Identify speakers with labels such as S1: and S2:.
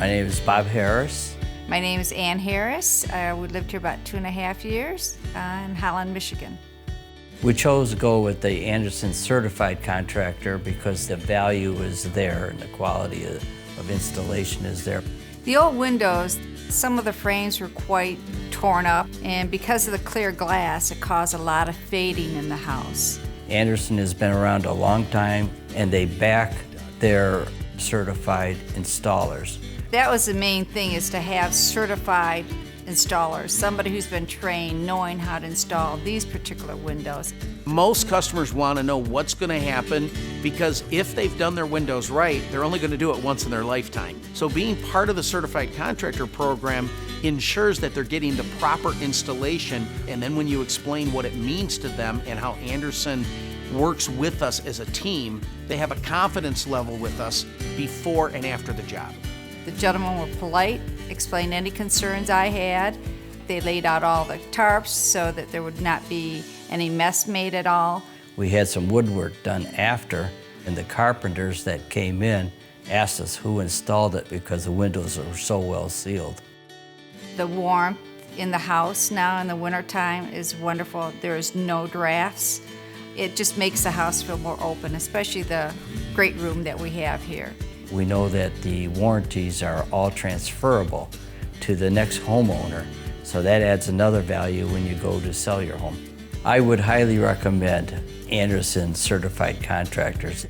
S1: My name is Bob Harris.
S2: My name is Ann Harris. We lived here about 2.5 years in Holland, Michigan.
S1: We chose to go with the Andersen Certified Contractor because the value is there and the quality of installation is there.
S2: The old windows, some of the frames were quite torn up, and because of the clear glass, it caused a lot of fading in the house.
S1: Andersen has been around a long time, and they back their certified installers.
S2: That was the main thing, is to have certified installers, somebody who's been trained knowing how to install these particular windows.
S3: Most customers want to know what's going to happen, because if they've done their windows right, they're only going to do it once in their lifetime. So being part of the Certified Contractor program ensures that they're getting the proper installation, and then when you explain what it means to them and how Andersen works with us as a team, they have a confidence level with us before and after the job.
S2: The gentlemen were polite, explained any concerns I had. They laid out all the tarps so that there would not be any mess made at all.
S1: We had some woodwork done after, and the carpenters that came in asked us who installed it because the windows were so well sealed.
S2: The warmth in the house now in the wintertime is wonderful. There's no drafts. It just makes the house feel more open, especially the great room that we have here.
S1: We know that the warranties are all transferable to the next homeowner, so that adds another value when you go to sell your home. I would highly recommend Andersen Certified Contractors.